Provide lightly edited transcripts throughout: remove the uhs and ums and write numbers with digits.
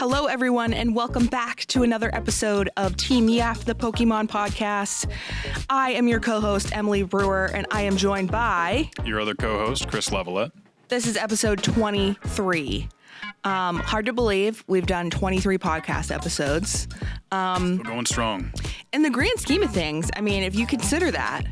Hello, everyone, and welcome back to another episode of Team Yap, the Pokemon Podcast. I am your co-host, Emily Brewer, and I am joined by... your other co-host, Chris Laviolette. This is episode 23. Hard to believe we've done 23 podcast episodes. We're going strong. In the grand scheme of things, I mean, if you consider that,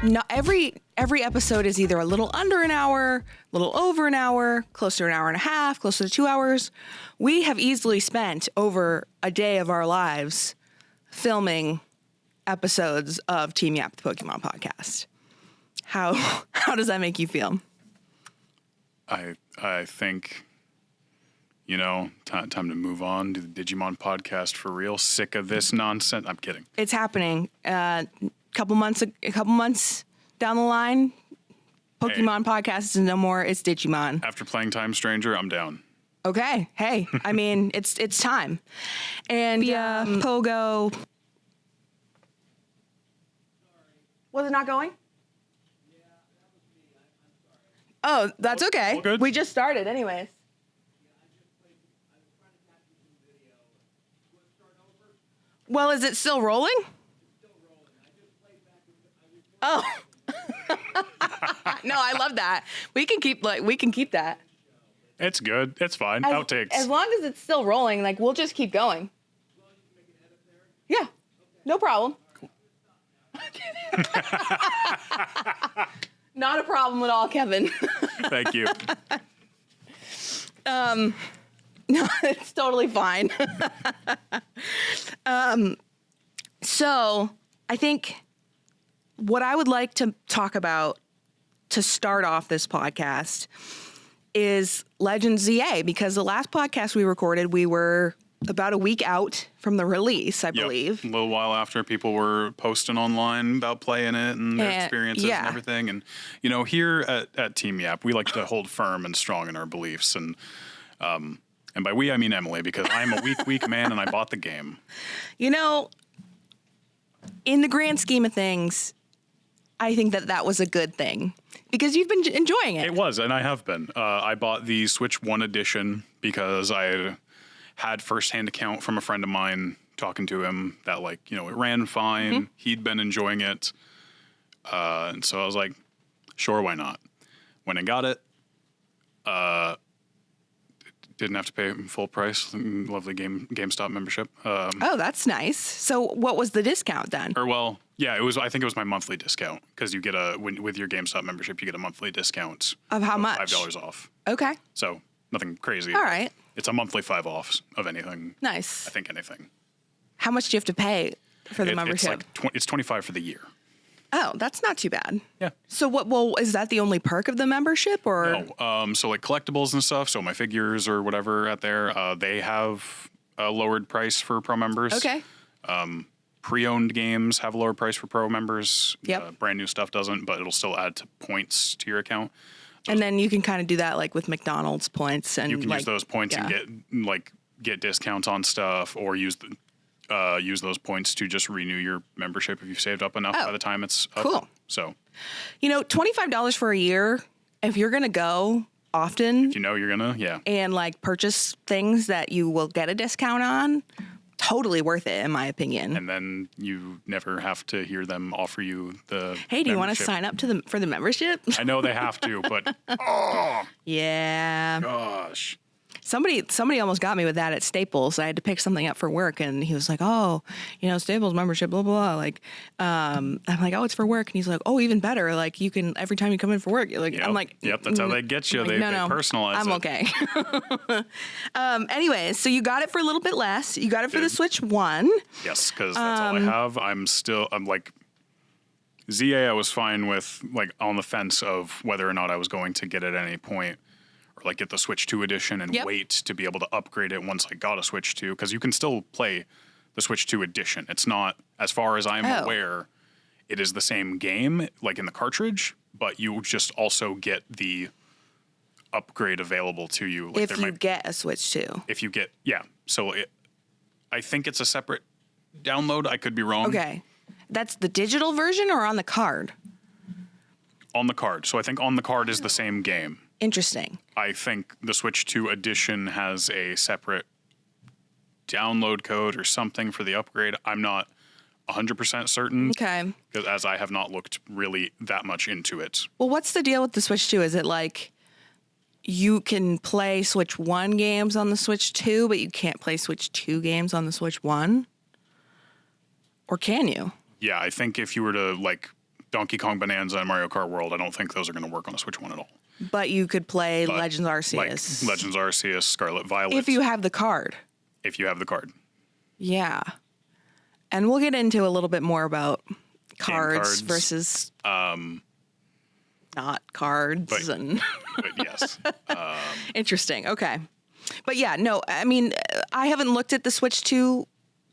not every episode is either a little under an hour, a little over an hour, close to an hour and a half, close to 2 hours. We have easily spent over a day of our lives filming episodes of Team Yap, the Pokemon Podcast. How does that make you feel? I think, time to move on to the Digimon podcast for real. Sick of this nonsense. I'm kidding. It's happening. A couple months down the line, Pokemon Podcast is no more. It's Digimon. After playing Time Stranger, I'm down. Okay. Hey, I mean, it's time. And Pogo. Was it not going? Yeah, that was me. I'm sorry. Oh, that's okay. All good? We just started anyways. Yeah, I was trying to catch you some video. You want to start over? Well, is it still rolling? It's still rolling. I just played back. No, I love that. We can keep that. It's good. It's fine. Outtakes. As long as it's still rolling, we'll just keep going. As long as you make an edit there. Yeah. Okay. No problem. Cool. Not a problem at all, Kevin. Thank you. No, it's totally fine. So I think what I would like to talk about to start off this podcast is Legends ZA, because the last podcast we recorded, we were about a week out from the release, I believe. A little while after, people were posting online about playing it and their experiences and everything. And, here at Team Yap, we like to hold firm and strong in our beliefs. And by we, I mean Emily, because I'm a weak man and I bought the game. In the grand scheme of things, I think that was a good thing because you've been enjoying it. It was, and I have been. I bought the Switch 1 edition because I had firsthand account from a friend of mine talking to him that it ran fine. Mm-hmm. He'd been enjoying it. And so I was like, sure, why not? When I got it, didn't have to pay full price. Lovely GameStop membership. Oh, that's nice. So what was the discount then? I think it was my monthly discount because you get with your GameStop membership, you get a monthly discount. Of how much? $5 off. Okay. So nothing crazy. All right. It's a monthly 5 offs of anything. Nice. I think anything. How much do you have to pay for the membership? It's $25 for the year. Oh, that's not too bad. Yeah. So is that the only perk of the membership or? No. So collectibles and stuff. So my figures or whatever out there, they have a lowered price for pro members. Okay. Pre-owned games have a lower price for pro members. Yep. Brand new stuff doesn't, but it'll still add to points to your account. And then you can kind of do that with McDonald's points, and you can use those points and get discounts on stuff, or use those points to just renew your membership if you've saved up enough by the time it's up. Cool. So, $25 for a year, if you're gonna go often, if you're gonna, and purchase things that you will get a discount on, totally worth it in my opinion. And then you never have to hear them offer you the hey, do you want to sign up for the membership? I know they have to, but yeah, gosh. Somebody almost got me with that at Staples. I had to pick something up for work, and he was like, "Oh, Staples membership, blah blah blah." I'm like, "Oh, it's for work," and he's like, "Oh, even better. You can every time you come in for work." I'm like, "Yep, that's how they get you. They personalize it." I'm okay. Anyways, so you got it for a little bit less. You got it for the Switch 1. Yes, because that's all I have. I'm like ZA. I was fine with on the fence of whether or not I was going to get it at any point. Or get the Switch 2 edition and wait to be able to upgrade it once I got a Switch 2, because you can still play the Switch 2 edition. It's not, as far as I'm aware, it is the same game, in the cartridge, but you just also get the upgrade available to you. If you get a Switch 2. If you get, So I think it's a separate download. I could be wrong. Okay. That's the digital version or on the card? On the card. So I think on the card is the same game. Interesting. I think the Switch 2 edition has a separate download code or something for the upgrade. I'm not 100% certain. Okay. Because as I have not looked really that much into it. Well, what's the deal with the Switch 2? Is it like you can play Switch 1 games on the Switch 2, but you can't play Switch 2 games on the Switch 1? Or can you? Yeah, I think if you were to like Donkey Kong Bonanza and Mario Kart World, I don't think those are going to work on the Switch 1 at all. But you could play Legends Arceus. Like Legends Arceus, Scarlet Violet. If you have the card. If you have the card. Yeah. And we'll get into a little bit more about cards. Cards. Versus not cards. But yes. Interesting. Okay. But yeah, no, I mean, I haven't looked at the Switch 2,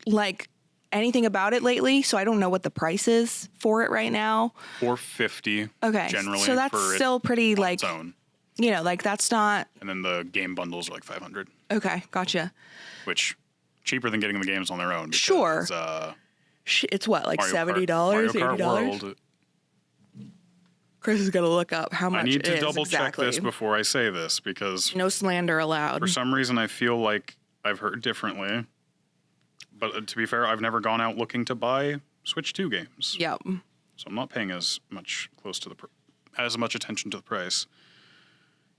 like, anything about it lately, so I don't know what the price is for it right now. $450. Okay. Generally, so that's for still pretty, like, its own. You know, like, that's not... And then the game bundles are like $500. Okay, gotcha. Which, cheaper than getting the games on their own. Because, Sure. It's what, like $70, Mario Kart $80? World. Chris is going to look up how much I need to double exactly. check this before I say this, because No slander allowed. for some reason I feel like I've heard differently. But to be fair, I've never gone out looking to buy Switch 2 games. Yep. So I'm not paying as much as much attention to the price.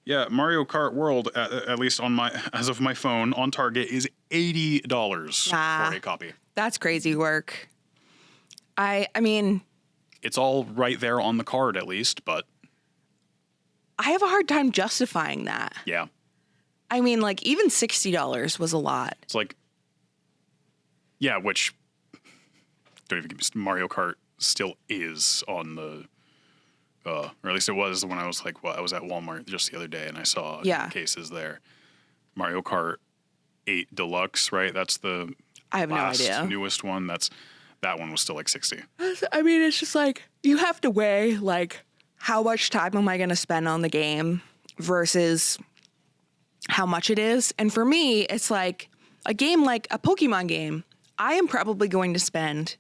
Yeah, Mario Kart World, at least on as of my phone, on Target is $80 for a copy. That's crazy work. I mean... It's all right there on the card, at least, but... I have a hard time justifying that. Yeah. I mean, like, even $60 was a lot. It's like... Yeah, which... Don't even get me... Mario Kart still is on the... or at least it was when I was like... Well, I was at Walmart just the other day, and I saw cases there. Mario Kart 8 Deluxe, right? That's the... I have no idea. Newest one. That one was still like 60. I mean, it's just like, you have to weigh, like, how much time am I going to spend on the game versus how much it is. And for me, it's like a game like a Pokemon game. I am probably going to spend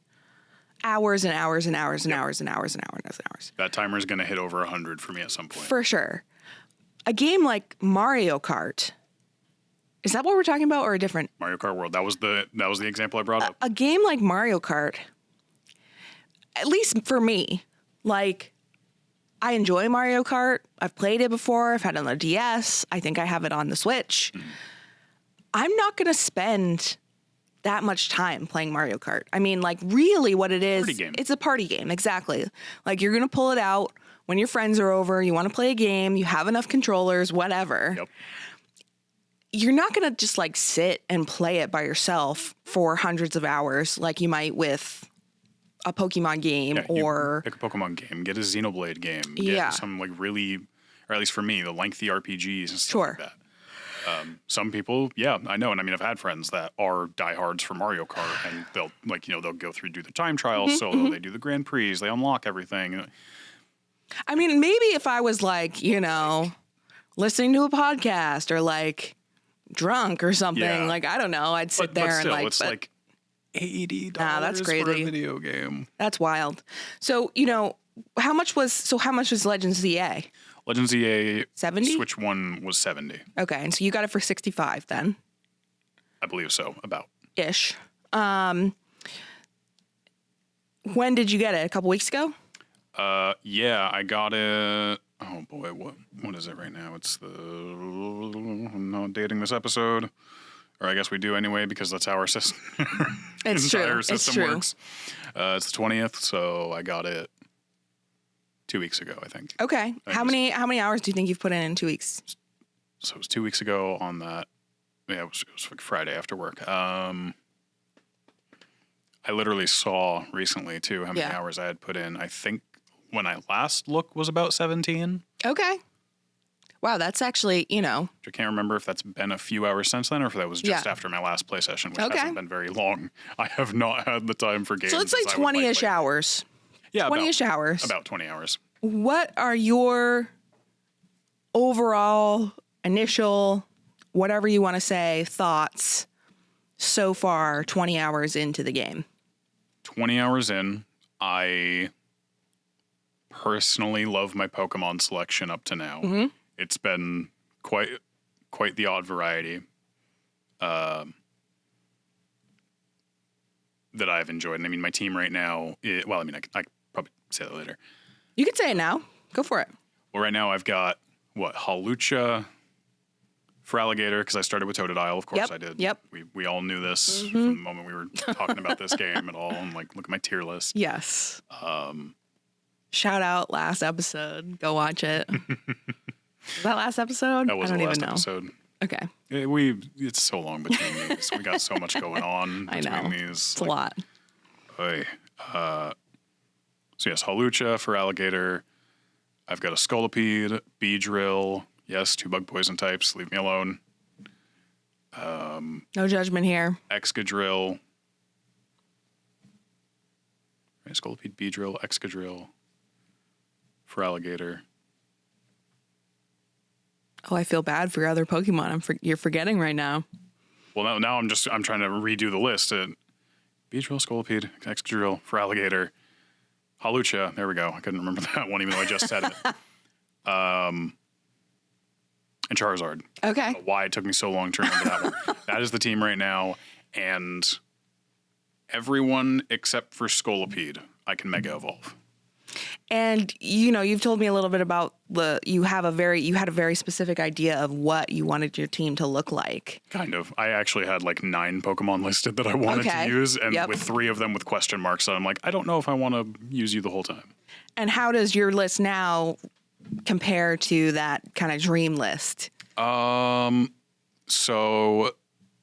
hours and hours and hours and hours and hours and hours and hours. That timer is going to hit over 100 for me at some point. For sure. A game like Mario Kart. Is that what we're talking about, or a different? Mario Kart World. That was the example I brought up. A game like Mario Kart, at least for me, like, I enjoy Mario Kart. I've played it before. I've had it on the DS. I think I have it on the Switch. Mm. I'm not going to spend that much time playing Mario Kart. I mean, like, really what it is, it's a party game. Exactly. Like, you're going to pull it out when your friends are over. You want to play a game. You have enough controllers, whatever. Yep. You're not going to just like sit and play it by yourself for hundreds of hours like you might with a Pokemon game or... Pick a Pokemon game, get a Xenoblade game, get some like really, or at least for me, the lengthy RPGs and stuff like that. Some people, I know. And I mean, I've had friends that are diehards for Mario Kart and they'll they'll go through, do the time trials solo, they do the Grand Prix, they unlock everything. I mean, maybe if I was like, listening to a podcast or like... drunk or something, like, I don't know, I'd sit there but still, and like, it's like $80 that's crazy. for a video game. That's wild. So, how much was Legends ZA? Legends ZA 70? Switch 1 was 70. Okay, and so you got it for 65 then? I believe so, about. Ish. When did you get it? A couple weeks ago? Yeah, I got it. Oh boy, what is it right now? It's I'm not dating this episode, or I guess we do anyway because that's how our system, entire system works. It's the 20th, so I got it 2 weeks ago, I think. Okay, how many hours do you think you've put in 2 weeks? So it was 2 weeks ago on that. Yeah, it was like Friday after work. I literally saw recently too how many hours I had put in. I think when I last looked was about 17. Okay. Wow, that's actually, I can't remember if that's been a few hours since then or if that was just after my last play session, which hasn't been very long. I have not had the time for games. So it's like 20-ish hours. Yeah, 20-ish hours. About 20 hours. What are your overall, initial, whatever you want to say, thoughts so far 20 hours into the game? 20 hours in, I... personally love my Pokemon selection up to now. Mm-hmm. It's been quite the odd variety. that I've enjoyed. And I mean, my team right now, I could probably say that later. You can say it now. Go for it. Well, right now I've got, Hawlucha for Alligator, because I started with Totodile. Of course Yep, I did. yep. We all knew this from the moment we were talking about this game at all. And like, look at my tier list. Yes. Shout out last episode. Go watch it. Was that last episode? That was I the don't last even know. episode. Okay. It's so long between these. We got so much going on I between know. these. It's a lot. So yes, Hawlucha for Alligator. I've got a Scolipede, Beedrill. Yes, 2 bug poison types. Leave me alone. No judgment here. Excadrill. Right, Scolipede, Beedrill, Excadrill for Alligator. Oh, I feel bad for your other Pokemon. You're forgetting right now. Well, now I'm trying to redo the list. Beedrill, Scolipede, Excadrill for Alligator. Hawlucha. There we go. I couldn't remember that one, even though I just said it. And Charizard. Okay. I don't know why it took me so long to remember that one. That is the team right now. And everyone except for Scolipede, I can Mega Evolve. And you've told me a little bit about you had a very specific idea of what you wanted your team to look like. Kind of. I actually had like 9 Pokemon listed that I wanted to use, and with 3 of them with question marks. So I'm like, I don't know if I want to use you the whole time. And how does your list now compare to that kind of dream list? So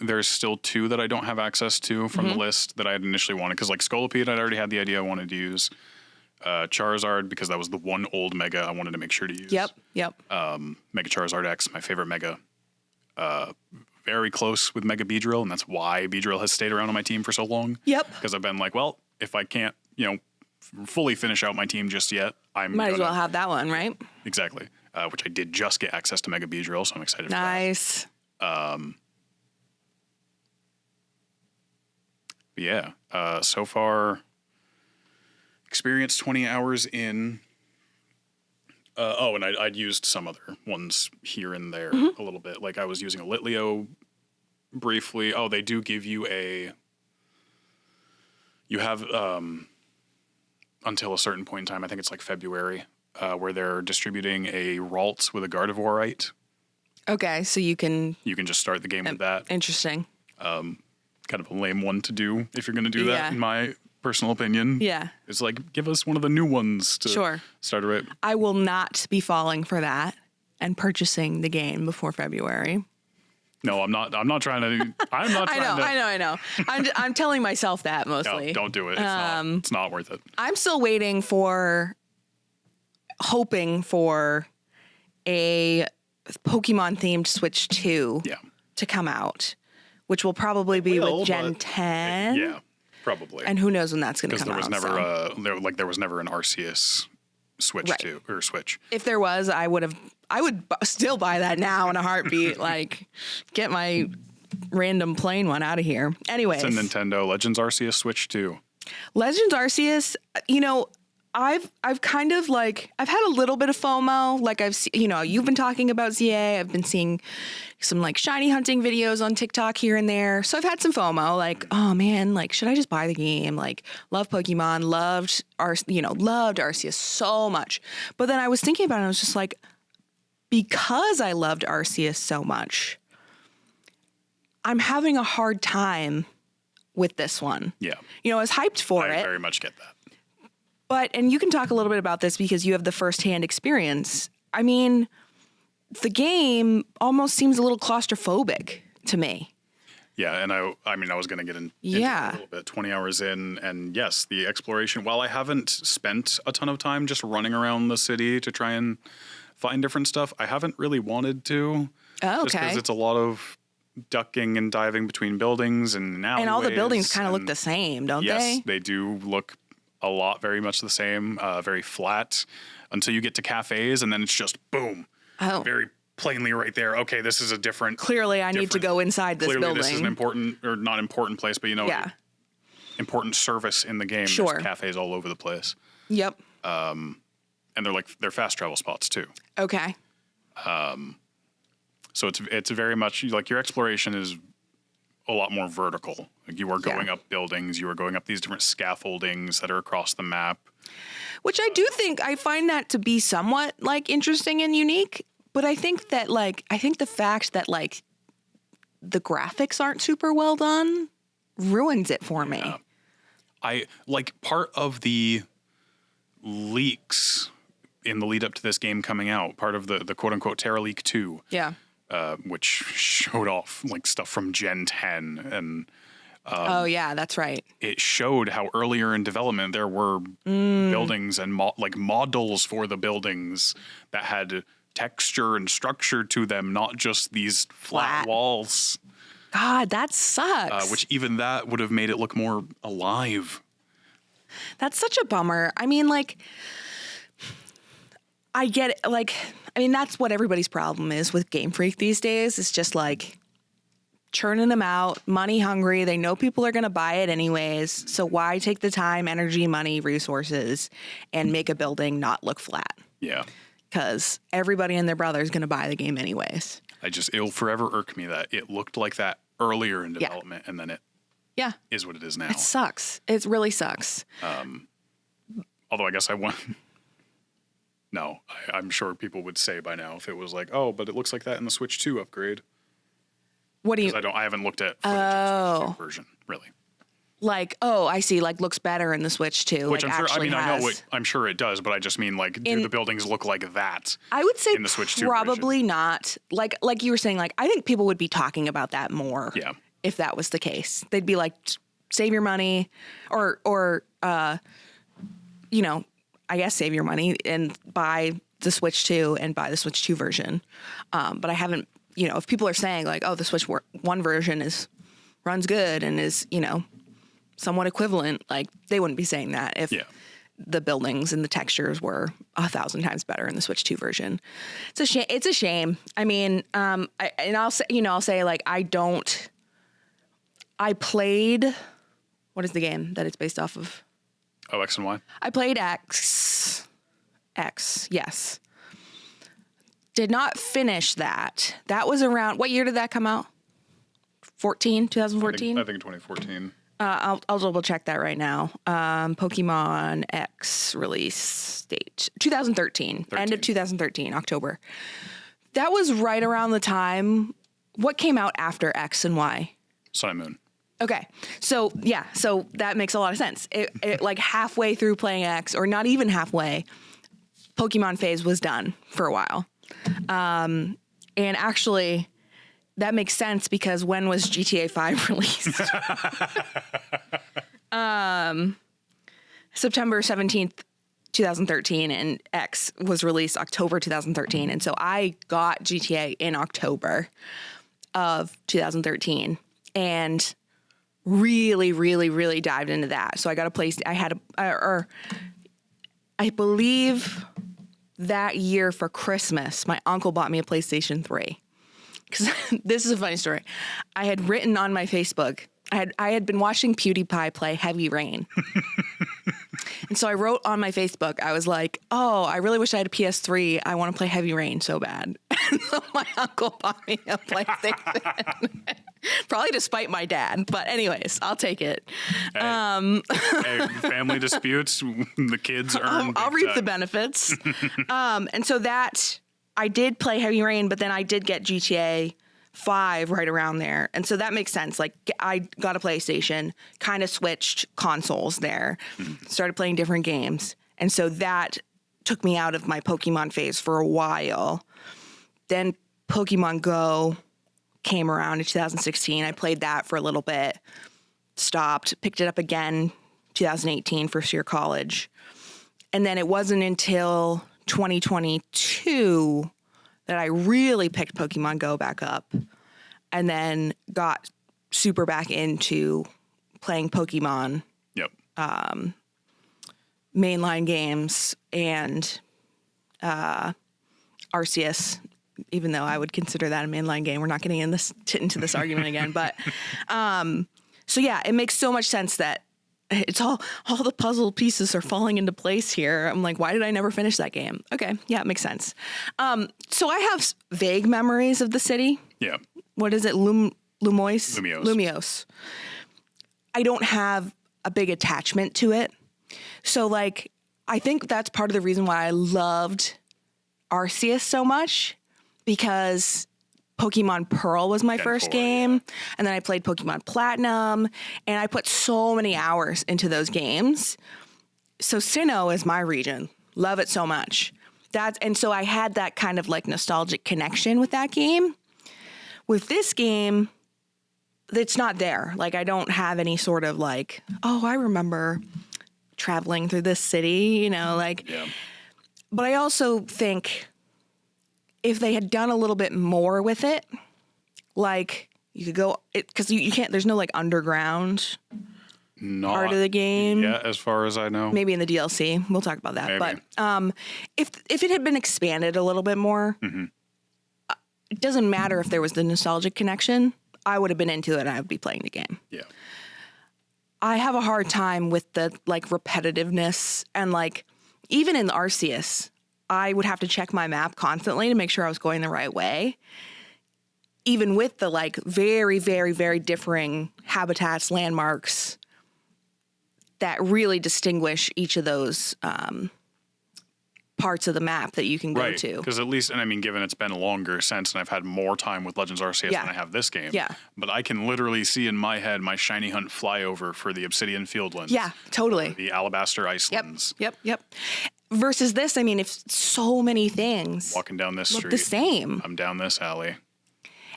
there's still 2 that I don't have access to from the list that I had initially wanted. Because like Scolipede, I'd already had the idea I wanted to use. Charizard, because that was the one old Mega I wanted to make sure to use. Yep. Mega Charizard X, my favorite Mega. Very close with Mega Beedrill, and that's why Beedrill has stayed around on my team for so long. Yep. Because I've been like, well, if I can't, fully finish out my team just yet, Might as well have that one, right? Exactly. Which I did just get access to Mega Beedrill, so I'm excited for that. Nice. So far, experienced 20 hours in. And I'd used some other ones here and there a little bit. Like I was using a Litleo briefly. Oh, they do give you you have until a certain point in time, I think it's like February, where they're distributing a Ralts with a Gardevoirite. Okay, so you can just start the game with that. Interesting. Kind of a lame one to do if you're going to do that, in my personal opinion. Yeah. It's like, give us one of the new ones to start it. I will not be falling for that and purchasing the game before February. No, I'm not trying to. I'm not trying to. I know. I'm telling myself that mostly. No, don't do it. It's not worth it. I'm still hoping for a Pokemon themed Switch 2 to come out, which will probably be with Gen 10. Yeah, probably. And who knows when that's going to come out. Because there was never an Arceus Switch 2 or Switch. If there was, I would still buy that now in a heartbeat. Like, get my random plain one out of here. Anyways, it's a Nintendo Legends Arceus Switch 2. Legends Arceus, I've kind of I've had a little bit of FOMO. Like you've been talking about ZA. I've been seeing some shiny hunting videos on TikTok here and there. So I've had some FOMO. Like, oh man, should I just buy the game? Love Pokemon, loved Arceus so much. But then I was thinking about it. And I was just like, because I loved Arceus so much, I'm having a hard time with this one. Yeah. I was hyped for it. I very much get that. And you can talk a little bit about this because you have the firsthand experience. I mean, the game almost seems a little claustrophobic to me. Yeah, and I was going to get into it a little bit. 20 hours in, and yes, the exploration. While I haven't spent a ton of time just running around the city to try and find different stuff, I haven't really wanted to. Oh, okay. Just because it's a lot of ducking and diving between buildings and alleyways. And all the buildings kind of look the same, don't they? Yes, they do look very much the same, very flat, until you get to cafes, and then it's just boom. Oh. Very plainly right there. Okay, this is a different. Clearly, I need to go inside this building. Clearly, this is an important, or not important place, but important service in the game. Sure. There's cafes all over the place. Yep. And they're fast travel spots too. Okay. So it's very much your exploration is a lot more vertical. Like you are going Yeah. up buildings, you are going up these different scaffoldings that are across the map. Which I do think, I find that to be somewhat like interesting and unique. But I think that the fact that like the graphics aren't super well done ruins it for me. Yeah. I like part of the leaks in the lead up to this game coming out, part of the quote unquote Terra Leak 2. Yeah. Which showed off like stuff from Gen 10 and Oh yeah, that's right. it showed how earlier in development there were buildings and models for the buildings that had texture and structure to them, not just these flat walls. God, that sucks. Which even that would have made it look more alive. That's such a bummer. I mean, like, I get it. Like, I mean, that's what everybody's problem is with Game Freak these days. It's just like churning them out, money hungry. They know people are going to buy it anyways. So why take the time, energy, money, resources, and make a building not look flat? Yeah. Because everybody and their brother is going to buy the game anyways. It'll forever irk me that it looked like that earlier in development and then it Yeah. is what it is now. It sucks. It really sucks. Although I guess I want. No, I'm sure people would say by now if it was like, oh, but it looks like that in the Switch 2 upgrade. What do you... I haven't looked at footage of the Switch 2 version, really. Like, oh, I see. Like, looks better in the Switch too. Which like, I'm sure. I mean, has. I know I'm sure it does, but I just mean like, do the buildings look like that? I would say in the Switch 2 probably version? not. Like you were saying, like I think people would be talking about that more. Yeah. If that was the case, they'd be like, save your money, or you know, I guess save your money and buy the Switch 2 and buy the Switch 2 version. But I haven't. You know, if people are saying like, oh, the Switch 1 version runs good and is, you know, somewhat equivalent, like they wouldn't be saying that if the buildings and the textures were 1,000 times better in the Switch 2 version. It's a shame. It's a shame. I mean, I'll say like, I played, what is the game that it's based off of? Oh, X and Y. I played X, yes. Did not finish that. That was around, what year did that come out? 2014? I think 2014. I'll double check that right now. Pokemon X release date, 2013, end of 2013, October. That was right around the time, what came out after X and Y? Sun and Moon. Okay. So that makes a lot of sense. It like halfway through playing X, or not even halfway, Pokemon phase was done for a while. And actually, that makes sense because when was GTA 5 released? September 17th, 2013, and X was released October 2013. And so I got GTA in October of 2013 and really, really, really dived into that. So I got a place, I believe that year for Christmas, my uncle bought me a PlayStation 3. Because this is a funny story. I had written on my Facebook, I had been watching PewDiePie play Heavy Rain. And so I wrote on my Facebook, I was like, oh, I really wish I had a PS3. I want to play Heavy Rain so bad. And so my uncle bought me a PlayStation. Probably to spite my dad. But anyways, I'll take it. Hey, family disputes, the kids earn. I'll reap the benefits. And so that, I did play Heavy Rain, but then I did get GTA 5 right around there. And so that makes sense. Like I got a PlayStation, kind of switched consoles there, started playing different games. And so that took me out of my Pokemon phase for a while. Then Pokemon Go came around in 2016. I played that for a little bit, stopped, picked it up again 2018, first year college. And then it wasn't until 2022 that I really picked Pokemon Go back up and then got super back into playing Pokemon. Yep. Mainline games and Arceus, even though I would consider that a mainline game. We're not getting into this argument again. But so yeah, it makes so much sense that it's all the puzzle pieces are falling into place here. I'm like, why did I never finish that game? Okay, yeah, it makes sense. So I have vague memories of the city. Yeah. What is it? Lumiose. I don't have a big attachment to it. So like, I think that's part of the reason why I loved Arceus so much, because Pokemon Pearl was my first game. Yeah. And then I played Pokemon Platinum, and I put so many hours into those games. So Sinnoh is my region. Love it so much. And so I had that kind of like nostalgic connection with that game. With this game, it's not there. Like, I don't have any sort of like, oh, I remember traveling through this city, you know, like. Yeah. But I also think if they had done a little bit more with it, like you could go, because you can't, there's no like underground part of the game. Yeah, as far as I know. Maybe in the DLC. We'll talk about that. Maybe. But if it had been expanded a little bit more, it doesn't matter if there was the nostalgic connection. I would have been into it and I would be playing the game. Yeah. I have a hard time with the like repetitiveness, and like even in Arceus, I would have to check my map constantly to make sure I was going the right way. Even with the like very, very, very differing habitats, landmarks that really distinguish each of those parts of the map that you can go to. Because at least, and I mean, given it's been longer since, and I've had more time with Legends Arceus than I have this game. Yeah. But I can literally see in my head my shiny hunt flyover for the Obsidian Fieldlands. Yeah, totally. The Alabaster Icelands. Yep. Versus this, I mean, if so many things walking down this look street, the same. I'm down this alley.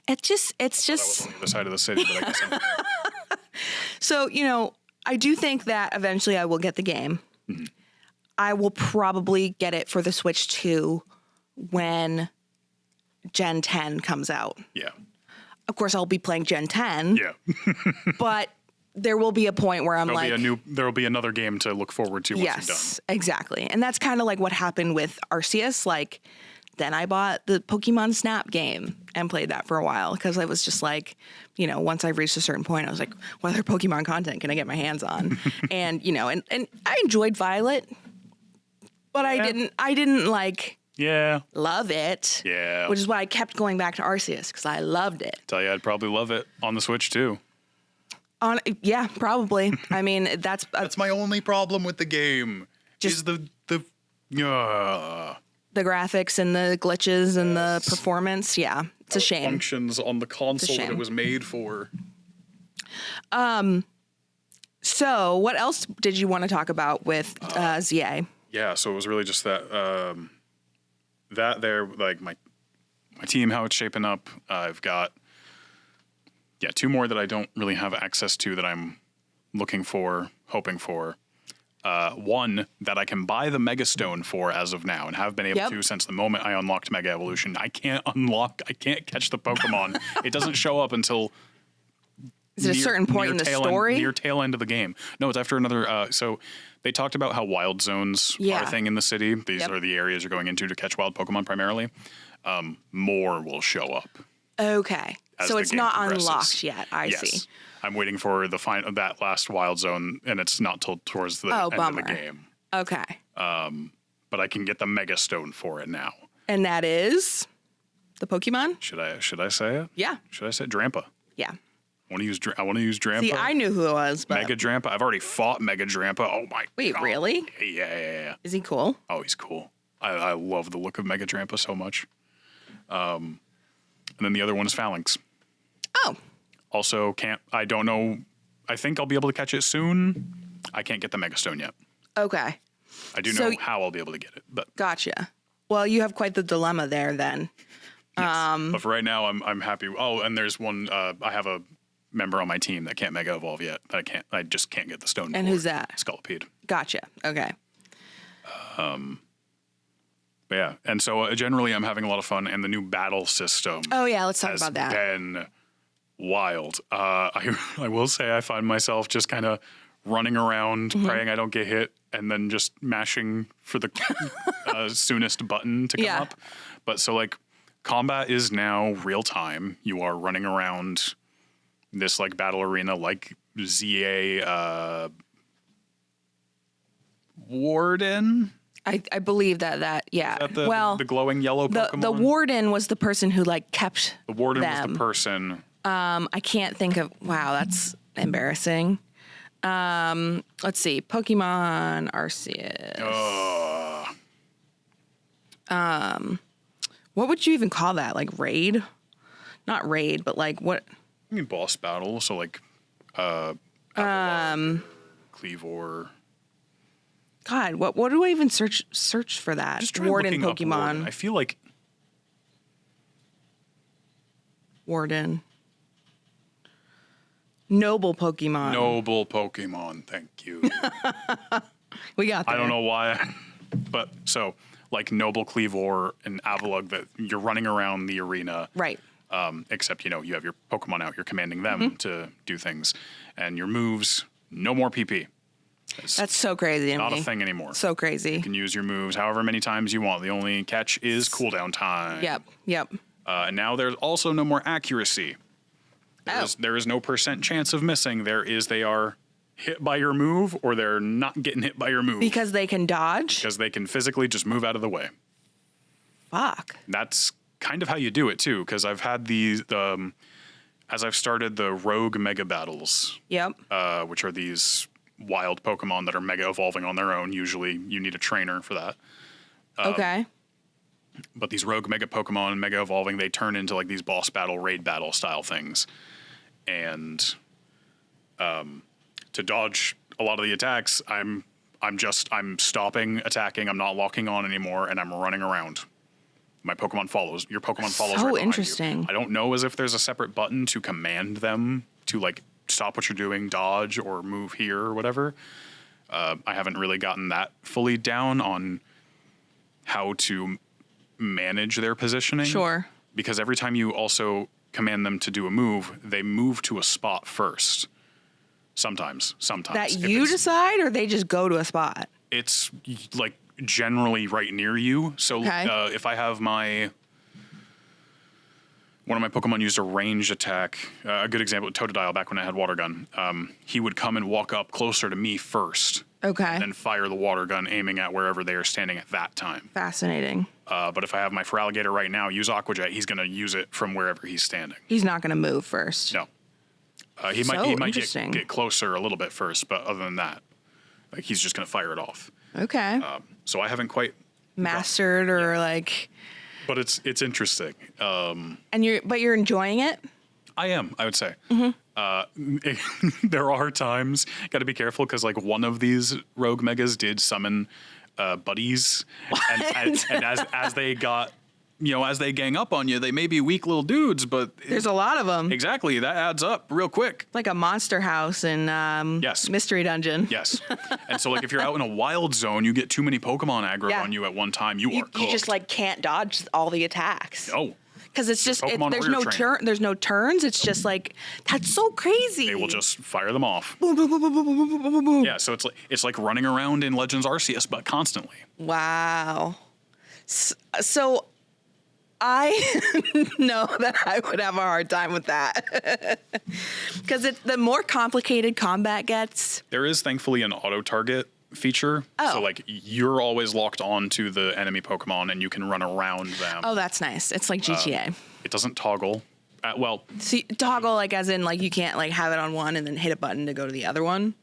It's just. I was on the other side of the city, but I guess I'm So, you know, I do think that eventually I will get the game. Mm-hmm. I will probably get it for the Switch 2 when Gen 10 comes out. Yeah. Of course, I'll be playing Gen 10. Yeah. But there will be a point where there'll be another game to look forward to once you're done. Yes, exactly. And that's kind of like what happened with Arceus. Like, then I bought the Pokemon Snap game and played that for a while, because I was just like, you know, once I reached a certain point, I was like, what other Pokemon content can I get my hands on? And, you know, and I enjoyed Violet, but I didn't like love it. Yeah. Which is why I kept going back to Arceus, because I loved it. Tell you, I'd probably love it on the Switch too. Yeah, probably. I mean, that's my only problem with the game. Just the graphics and the glitches and the performance. Yeah, it's a shame. Functions on the console that it was made for. So what else did you want to talk about with ZA? Yeah, so it was really just that like my team, how it's shaping up. I've got two more that I don't really have access to that I'm looking for, hoping for. One that I can buy the Mega Stone for as of now, and have been able to since the moment I unlocked Mega Evolution. I can't catch the Pokemon. It doesn't show up until is it a certain point in the story? Near tail end of the game. No, it's after another. So they talked about how wild zones are a thing in the city. These are the areas you're going into to catch wild Pokemon primarily. More will show up. Okay. So it's not unlocked yet. I see. I'm waiting for that last wild zone, and it's not till towards the end of the game. Okay. But I can get the Mega Stone for it now. And that is the Pokemon? Should I say it? Yeah. Should I say Drampa? Yeah. I want to use Drampa. See, I knew who it was, but Mega Drampa. I've already fought Mega Drampa. Oh my! Wait, God. Really? Yeah. Is he cool? Oh, he's cool. I love the look of Mega Drampa so much. And then the other one is Phalanx. Oh. Also, I don't know. I think I'll be able to catch it soon. I can't get the Mega Stone yet. Okay. I do know how I'll be able to get it, but gotcha. Well, you have quite the dilemma there then. Yes. But for right now, I'm happy. Oh, and there's one. I have a member on my team that can't Mega Evolve yet. I just can't get the stone. And who's that? Scolipede. Gotcha. Okay. But yeah, and so generally I'm having a lot of fun, and the new battle system. Oh yeah, let's talk about that. Has been wild. I will say I find myself just kind of running around, praying I don't get hit, and then just mashing for the soonest button to come up. But so like combat is now real time. You are running around this like battle arena like ZA Warden. I believe that yeah. Is that the glowing yellow Pokemon? The Warden was the person who like kept the Warden them. was the person. I can't think of. Wow, that's embarrassing. Let's see. Pokemon Arceus. What would you even call that? Like raid? Not raid, but like what? I mean, boss battle. So like, Cleavor. God, what do I even search for that? Just try Warden looking up Pokemon. Warden. I feel like Warden. Noble Pokemon. Noble Pokemon. Thank you. We got there. I don't know why, but so like Noble Cleavor and Avalugg that you're running around the arena. Right. Except, you know, you have your Pokemon out, you're commanding them to do things. And your moves, no more PP. That's so crazy to Not me. a thing anymore. So crazy. You can use your moves however many times you want. The only catch is cooldown time. Yep. And now there's also no more accuracy. There is no % chance of missing. They are hit by your move or they're not getting hit by your move. Because they can dodge? Because they can physically just move out of the way. Fuck. That's kind of how you do it too, because I've had these, as I've started the rogue mega battles, Yep. which are these wild Pokemon that are mega evolving on their own. Usually you need a trainer for that. Okay. But these rogue mega Pokemon, mega evolving, they turn into like these boss battle, raid battle style things. And to dodge a lot of the attacks, I'm stopping attacking, I'm not locking on anymore, and I'm running around. My Pokemon follows. Your Pokemon follows right behind you. interesting. I don't know as if there's a separate button to command them to like stop what you're doing, dodge, or move here or whatever. I haven't really gotten that fully down on how to manage their positioning. Sure. Because every time you also command them to do a move, they move to a spot first. Sometimes. That you decide, or they just go to a spot? It's like generally right near you. So if I have one of my Pokemon used a ranged attack, a good example, Totodile back when I had Water Gun, he would come and walk up closer to me first. Okay. And then fire the Water Gun aiming at wherever they are standing at that time. Fascinating. But if I have my Feraligatr right now, use Aqua Jet, he's going to use it from wherever he's standing. He's not going to move first. No. He might get closer a little bit first, but other than that, like he's just going to fire it off. Okay. So I haven't quite mastered or like. But it's interesting. And you're enjoying it? I am, I would say. There are times, got to be careful because like one of these rogue megas did summon buddies, and as they got, as they gang up on you, they may be weak little dudes, but there's a lot of them. Exactly, that adds up real quick. Like a monster house in Mystery Dungeon. Yes, and so like if you're out in a wild zone, you get too many Pokemon aggro on you at one time, you are cooked. You just like can't dodge all the attacks. No. Because it's just there's no turns. It's just like that's so crazy. They will just fire them off. Boom, boom, boom, boom, boom, boom, boom, boom, boom. Yeah, so it's like running around in Legends Arceus, but constantly. Wow. So I know that I would have a hard time with that because the more complicated combat gets. There is thankfully an auto target feature. Oh. So like you're always locked on to the enemy Pokemon and you can run around them. Oh, that's nice. It's like GTA. It doesn't toggle. See, toggle like as in like you can't like have it on one and then hit a button to go to the other one.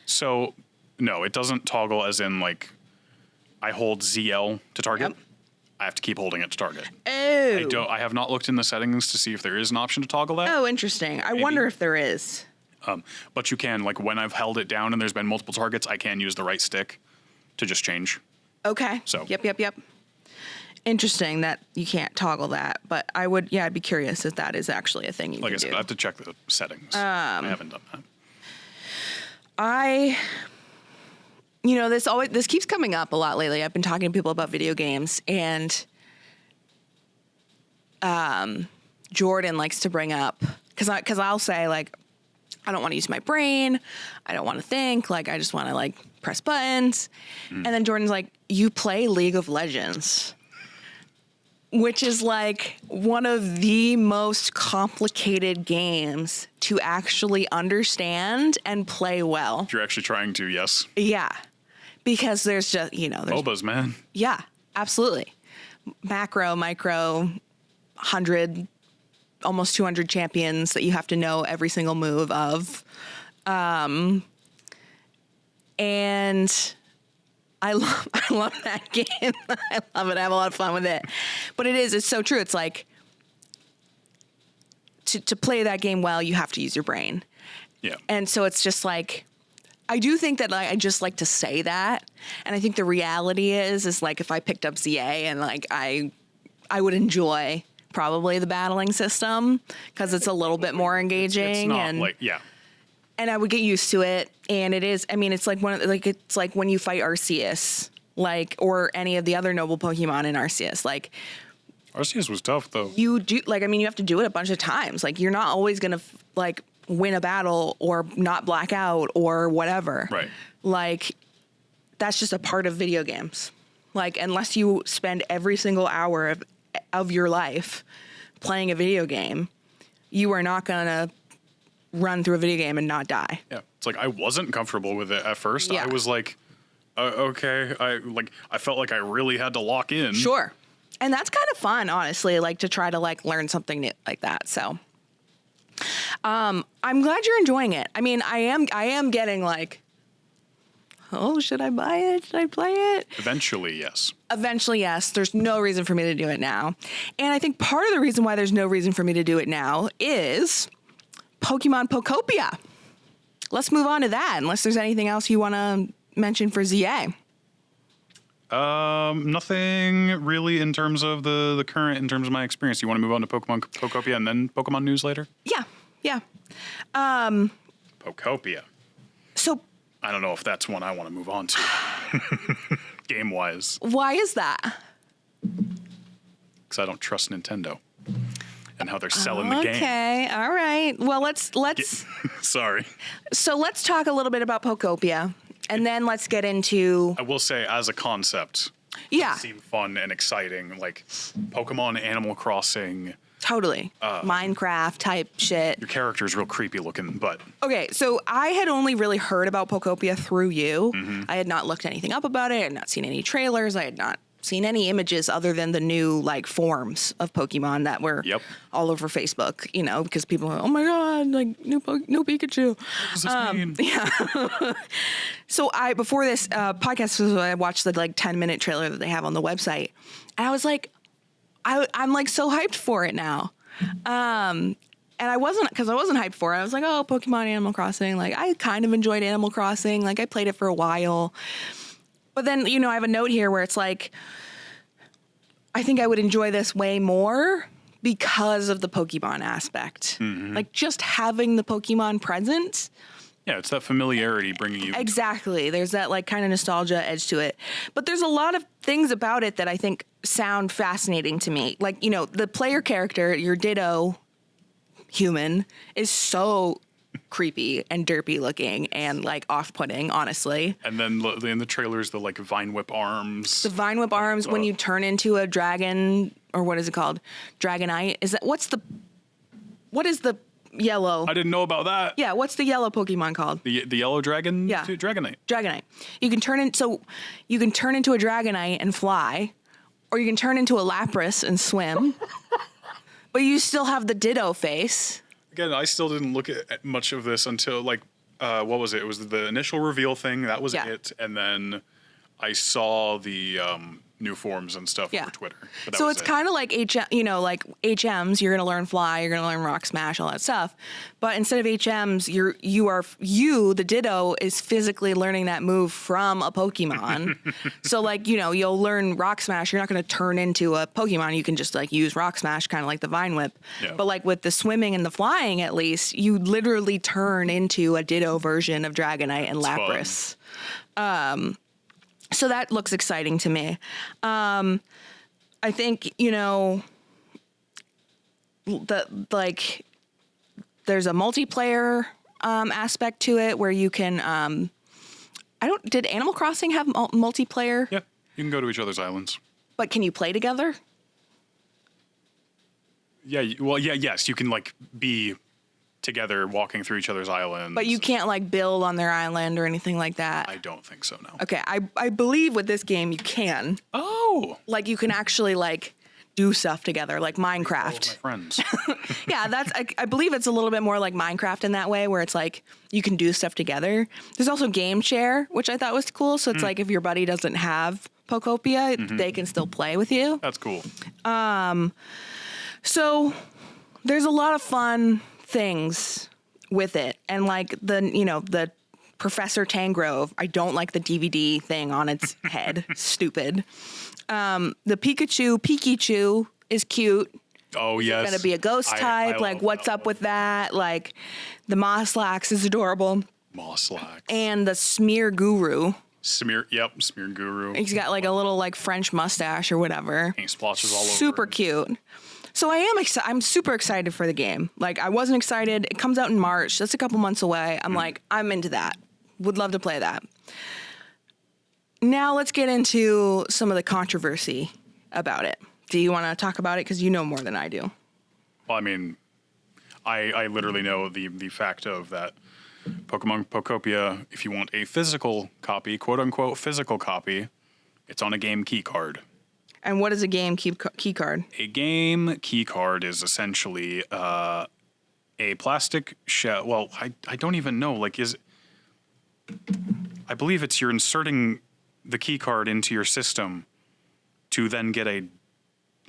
So no, it doesn't toggle as in like I hold ZL to target. Yep. I have to keep holding it to target. Oh. I have not looked in the settings to see if there is an option to toggle that. Oh, interesting. I wonder if there is. But you can, like when I've held it down and there's been multiple targets, I can use the right stick to just change. Okay. So. Yep. Interesting that you can't toggle that, but I'd be curious if that is actually a thing you can do. Like I said, I have to check the settings. I haven't done that. This keeps coming up a lot lately. I've been talking to people about video games, and Jordan likes to bring up, because I'll say like, I don't want to use my brain. I don't want to think. Like, I just want to like press buttons. And then Jordan's like, you play League of Legends, which is like one of the most complicated games to actually understand and play well. If you're actually trying to, yes. Yeah. Because there's just, there's MOBAs, man. Yeah, absolutely. Macro, micro, 100 almost 200 champions that you have to know every single move of. And I love that game. I love it. I have a lot of fun with it. But it's so true. It's like to play that game well, you have to use your brain. Yeah. And so it's just like, I do think that I just like to say that. And I think the reality is like if I picked up ZA and like I would enjoy probably the battling system because it's a little bit more engaging. It's not and like, yeah. And I would get used to it. And it is, I mean, it's like it's like when you fight Arceus, like, or any of the other noble Pokemon in Arceus, like. Arceus was tough though. You do, like, I mean, you have to do it a bunch of times. Like, you're not always going to, like, win a battle or not black out or whatever. Right. Like, that's just a part of video games. Like, unless you spend every single hour of your life playing a video game, you are not going to run through a video game and not die. Yeah. It's like I wasn't comfortable with it at first. Yeah. I was like, okay. I felt like I really had to lock in. Sure. And that's kind of fun, honestly, like to try to like learn something new like that. So I'm glad you're enjoying it. I mean, I am getting like, oh, should I buy it? Should I play it? Eventually, yes. Eventually, yes. There's no reason for me to do it now. And I think part of the reason why there's no reason for me to do it now is Pokemon Pokopia. Let's move on to that, unless there's anything else you want to mention for ZA. Nothing really in terms of the current, in terms of my experience. You want to move on to Pokemon Pokopia and then Pokemon news later? Yeah. Pokopia. So I don't know if that's one I want to move on to. Game-wise. why is that? Because I don't trust Nintendo and how they're selling the game. Okay, all right. Well, let's Sorry. so let's talk a little bit about Pokopia, and then let's get into I will say, as a concept, yeah, it seemed fun and exciting. Like Pokemon, Animal Crossing. totally Minecraft type shit. Your character's real creepy looking, but Okay, so I had only really heard about Pokopia through you. Mm-hmm. I had not looked anything up about it. I had not seen any trailers. I had not seen any images other than the new like forms of Pokemon that were Yep. all over Facebook, you know, because people are, oh my God, like new Pikachu. what does this mean? Yeah. So before this podcast, I watched the like 10-minute trailer that they have on the website, and I was like, I'm like so hyped for it now. And I wasn't hyped for it. I was like, oh, Pokemon Animal Crossing. Like, I kind of enjoyed Animal Crossing. Like, I played it for a while. But then, you know, I have a note here where it's like, I think I would enjoy this way more because of the Pokemon aspect. Mm-hmm. Like, just having the Pokemon present. Yeah, it's that familiarity bringing you. Exactly. There's that, like, kind of nostalgia edge to it. But there's a lot of things about it that I think sound fascinating to me. Like, you know, the player character, your Ditto human, is so creepy and derpy looking and like off-putting, honestly. And then in the trailers, the like vine whip arms. The vine whip arms when you turn into a dragon, or what is it called? Dragonite. What is the yellow? I didn't know about that. Yeah, what's the yellow Pokemon called? The yellow dragon? Yeah. Dragonite. Dragonite. You can turn into a Dragonite and fly, or you can turn into a Lapras and swim. But you still have the Ditto face. Again, I still didn't look at much of this until like, what was it? It was the initial reveal thing. That was it. And then I saw the new forms and stuff over Twitter. But So it's kind of like HMs. You're going to learn Fly. You're going to learn Rock Smash, all that stuff. But instead of HMs, the Ditto is physically learning that move from a Pokemon. So like, you know, you'll learn Rock Smash. You're not going to turn into a Pokemon. You can just like use Rock Smash, kind of like the Vine Whip. Yeah. But like with the swimming and the flying, at least you literally turn into a Ditto version of Dragonite and Lapras. So that looks exciting to me. I think, you know, there's a multiplayer aspect to it where you can. Did Animal Crossing have multiplayer? Yeah, you can go to each other's islands. But can you play together? Yeah. Well, yeah. Yes, you can like be together walking through each other's islands. But you can't like build on their island or anything like that. I don't think so. No. Okay, I believe with this game you can. Oh. Like you can actually like do stuff together, like Minecraft. My friends. Yeah, I believe it's a little bit more like Minecraft in that way, where it's like you can do stuff together. There's also game share, which I thought was cool. So it's like if your buddy doesn't have Pokopia, they can still play with you. That's cool. So there's a lot of fun things with it, and like the Professor Tangrove. I don't like the DVD thing on its head. Stupid. The Pikachu is cute. Oh, yes. It's going to be a ghost type. Like, what's up with that? Like, the Moslax is adorable. Moslax. And the Smear Guru. Smear Guru. He's got like a little like French mustache or whatever. Paint splotches all over. Super cute. So I'm super excited for the game. Like, I wasn't excited. It comes out in March. That's a couple months away. I'm like, I'm into that. Would love to play that. Now let's get into some of the controversy about it. Do you want to talk about it? Because you know more than I do. Well, I mean, I literally know the fact of that Pokemon Pokopia, if you want a physical copy, quote unquote physical copy, it's on a game key card. And what is a game key card? A game key card is essentially a plastic shell. Well, I don't even know. Like, I believe it's you're inserting the key card into your system to then get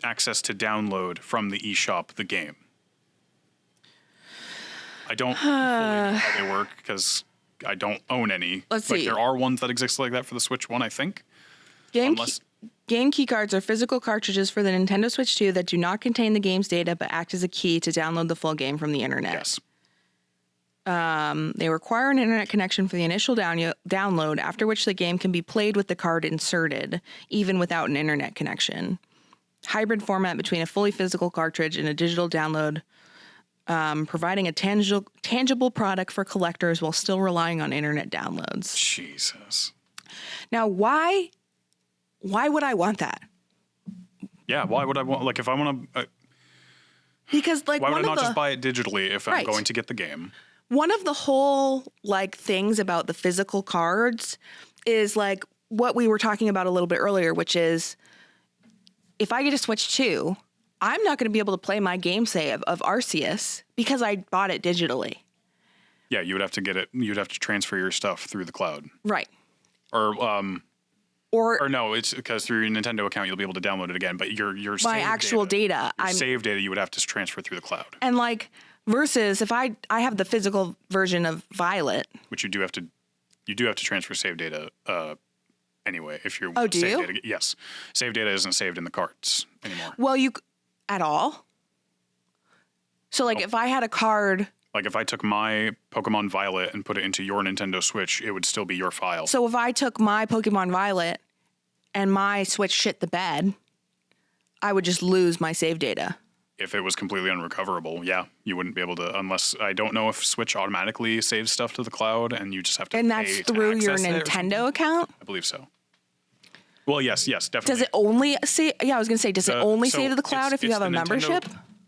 access to download from the eShop the game. I don't fully know how they work because I don't own any. Let's see. There are ones that exist like that for the Switch One, I think. Game key cards are physical cartridges for the Nintendo Switch 2 that do not contain the game's data but act as a key to download the full game from the internet. Yes. They require an internet connection for the initial download, after which the game can be played with the card inserted, even without an internet connection. Hybrid format between a fully physical cartridge and a digital download, providing a tangible product for collectors while still relying on internet downloads. Jesus. Now, why would I want that? Yeah, why would I want, like, if I want to... Because, like, why would I not just buy it digitally if I'm going to get the game? One of the whole, like, things about the physical cards is, like, what we were talking about a little bit earlier, which is if I get a Switch 2, I'm not going to be able to play my game save of Arceus because I bought it digitally. Yeah, you would have to get it. You'd have to transfer your stuff through the cloud. Right. Or no, it's because through your Nintendo account you'll be able to download it again. But your my actual data, save data, you would have to transfer through the cloud. And like versus if I have the physical version of Violet, which you do have to transfer save data anyway. If you're do you? Data, yes, save data isn't saved in the cards anymore. Well, at all. So like if I had a card. Like if I took my Pokemon Violet and put it into your Nintendo Switch, it would still be your file. So if I took my Pokemon Violet and my Switch shit the bed, I would just lose my save data. If it was completely unrecoverable, yeah, you wouldn't be able to, unless, I don't know if Switch automatically saves stuff to the cloud and you just have to And that's through your Nintendo account? I believe so. Well, yes, definitely. Does it only save, I was going to say, does it only save to the cloud if you have a membership?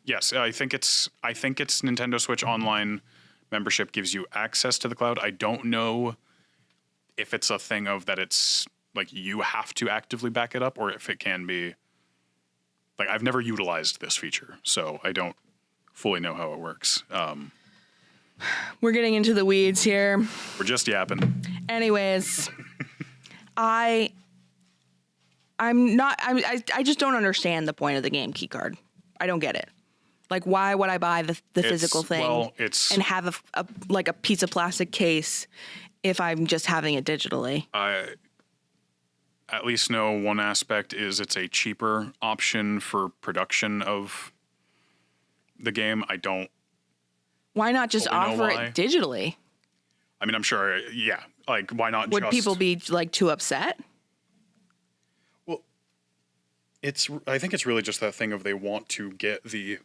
Yes, I think it's Nintendo Switch Online membership gives you access to the cloud. I don't know if it's a thing of that it's like you have to actively back it up or if it can be like I've never utilized this feature, so I don't fully know how it works. We're getting into the weeds here. We're just yapping. Anyways, I just don't understand the point of the game key card. I don't get it. Like, why would I buy the physical thing and have a piece of plastic case if I'm just having it digitally? I at least know one aspect is it's a cheaper option for production of the game. I don't. Why not just offer it digitally? I mean, I'm sure, yeah. Like, why not Would people be, like, too upset? Well, I think it's really just that thing of they want to get the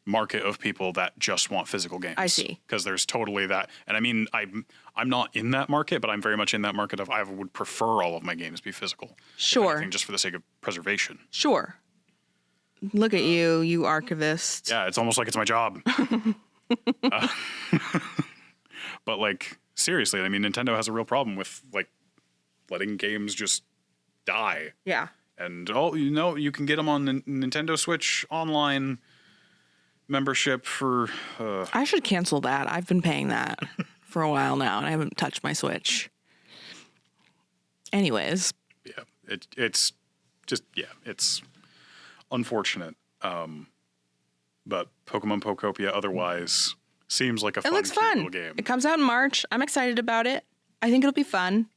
market of people that just want physical games. I see. Because there's totally that. And I mean, I'm not in that market, but I'm very much in that market of I would prefer all of my games be physical. Sure. Anything, just for the sake of preservation. Sure. Look at you archivist. Yeah, it's almost like it's my job. But like, seriously, I mean, Nintendo has a real problem with like letting games just die. Yeah. And you can get them on the Nintendo Switch online membership for. I should cancel that. I've been paying that for a while now, and I haven't touched my Switch. Anyways. Yeah, it's unfortunate. But Pokemon Pokopia otherwise seems like a fun, looks cute fun. little game. It comes out in March. I'm excited about it. I think it'll be fun.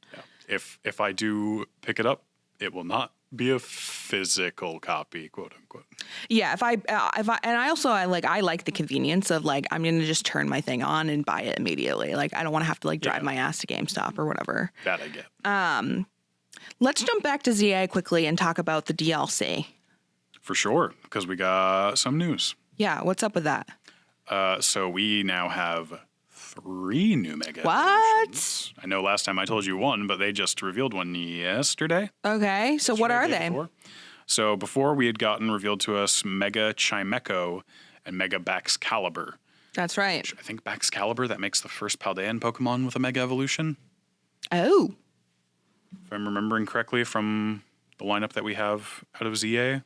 Yeah. If I do pick it up, it will not be a physical copy, quote unquote. Yeah, I like the convenience of like I'm gonna just turn my thing on and buy it immediately. Like I don't want to have to like drive my ass to GameStop or whatever. That I get. Let's jump back to ZA quickly and talk about the DLC. For sure, because we got some news. Yeah, what's up with that? So we now have 3 new Mega What? Evolutions. I know last time I told you 1, but they just revealed one yesterday. Okay, so what are they? So before we had gotten revealed to us Mega Chimecho and Mega Baxcalibur. That's right. I think Baxcalibur, that makes the first Paldean Pokemon with a Mega Evolution. Oh. If I'm remembering correctly from the lineup that we have out of ZA.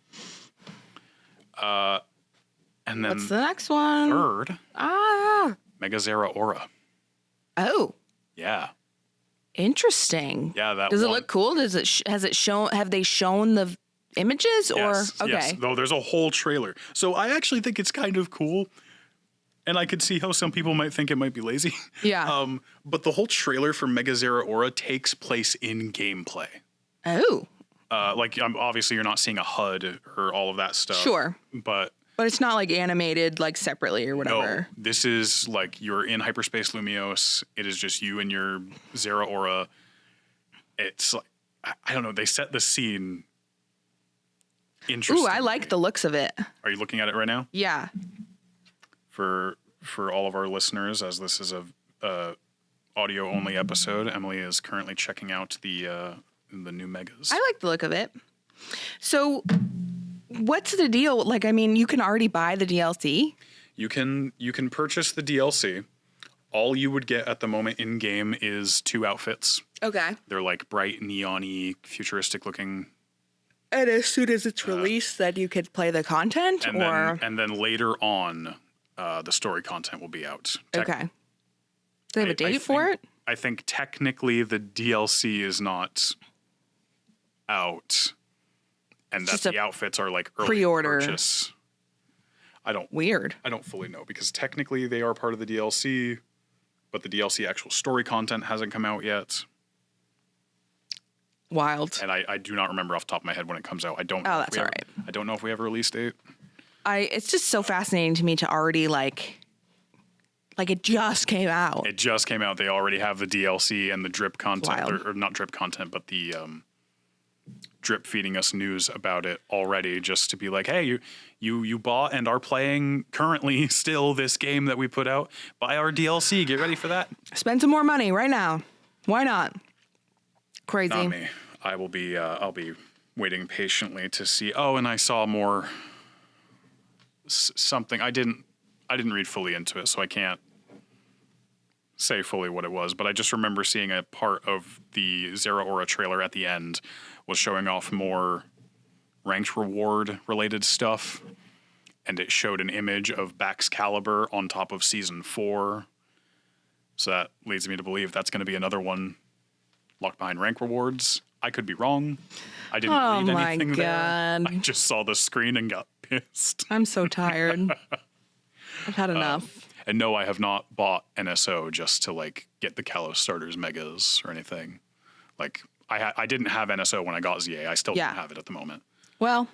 And then What's the next one? third, Mega Zeraora. Oh. Yeah. Interesting. Yeah, that Does it one- look cool? Have they shown the images Yes, or okay. yes. Though there's a whole trailer. So I actually think it's kind of cool. And I could see how some people might think it might be lazy. Yeah. But the whole trailer for Mega Zeraora takes place in gameplay. Oh. Obviously you're not seeing a HUD or all of that stuff. Sure. But But it's not like animated like separately or whatever. no, this is like you're in Hyperspace Lumiose. It is just you and your Zeraora. It's like, I don't know. They set the scene interesting. Ooh, I like the looks of it. Are you looking at it right now? Yeah. For all of our listeners, as this is a audio only episode, Emily is currently checking out the new Megas. I like the look of it. So what's the deal? Like, I mean, you can already buy the DLC. You can purchase the DLC. All you would get at the moment in game is 2 outfits. Okay. They're like bright, neon-y, futuristic looking. And as soon as it's released, then you could play the content And then later on, the story content will be out. Okay. Do they have a date for it? I think technically the DLC is not out, and that just the outfits are like early pre-order. purchase. Weird. I don't fully know because technically they are part of the DLC, but the DLC actual story content hasn't come out yet. Wild. And I do not remember off the top of my head when it comes out. I don't know. Oh, that's all right. I don't know if we have a release date. It's just so fascinating to me to already like it just came out. It just came out. They already have the DLC and the drip content, Wild. or not drip content, but the drip feeding us news about it already, just to be like, hey, you bought and are playing currently still this game that we put out. Buy our DLC. Get ready for that. Spend some more money right now. Why not? Crazy. Not me. I'll be waiting patiently to see. Oh, and I saw more something. I didn't read fully into it, so I can't say fully what it was, but I just remember seeing a part of the Zeraora trailer at the end was showing off more ranked reward related stuff, and it showed an image of Baxcalibur on top of Season 4. So that leads me to believe that's going to be another one locked behind rank rewards. I could be wrong. I didn't read anything there. God. I just saw the screen and got pissed. I'm so tired. I've had enough. And no, I have not bought NSO just to like get the Kalos starters megas or anything. Like I didn't have NSO when I got ZA. I still don't have it at the moment. Well,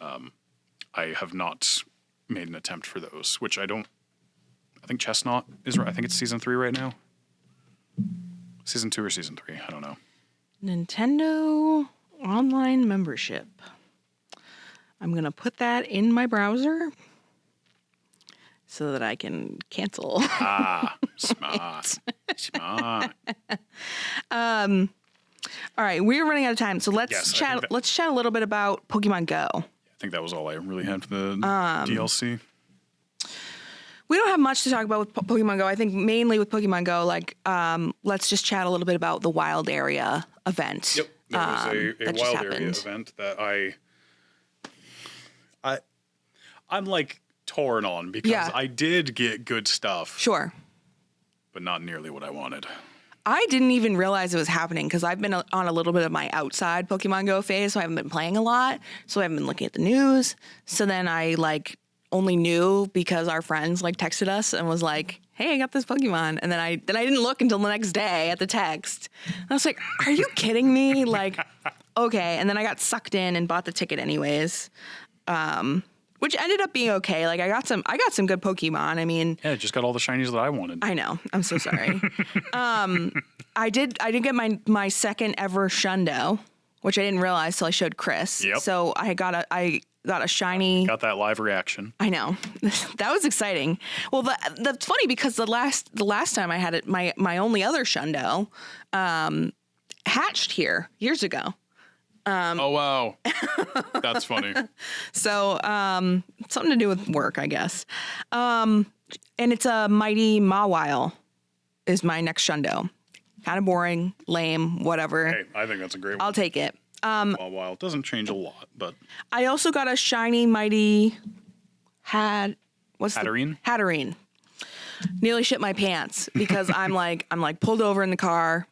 I have not made an attempt for those, which I think Chestnut is right. I think it's Season 3 right now. Season 2 or Season 3. I don't know. Nintendo online membership. I'm going to put that in my browser so that I can cancel. Smart. Smart. All right, we're running out of time, so let's chat. Let's chat a little bit about Pokemon Go. I think that was all I really had for the DLC. We don't have much to talk about with Pokemon Go. I think mainly with Pokemon Go, let's just chat a little bit about the Wild Area event. Yep, there was a that Wild Area event that I I'm like torn on because Yeah. I did get good stuff, Sure. but not nearly what I wanted. I didn't even realize it was happening because I've been on a little bit of my outside Pokemon Go phase, so I haven't been playing a lot. So I haven't been looking at the news. So then I like only knew because our friends like texted us and was like, "Hey, I got this Pokemon," and then I didn't look until the next day at the text. And I was like, "Are you kidding me?" Like, okay. And then I got sucked in and bought the ticket anyways, which ended up being okay. Like I got some good Pokemon. I mean, Yeah, just got all the shinies that I wanted. I know. I'm so sorry. I did get my second ever Shundo, which I didn't realize till I showed Chris. Yep. So I got a shiny. Got that live reaction. I know. That was exciting. Well, that's funny because the last time I had it, my only other Shundo hatched here years ago. Oh wow, that's funny. So something to do with work, I guess. And it's a mighty Mawile is my next Shundo. Kind of boring, lame, whatever. Hey, I think that's a great one. I'll take it. While it doesn't change a lot, but I also got a shiny mighty Hatterene? Hatterene. Nearly shit my pants because I'm like pulled over in the car.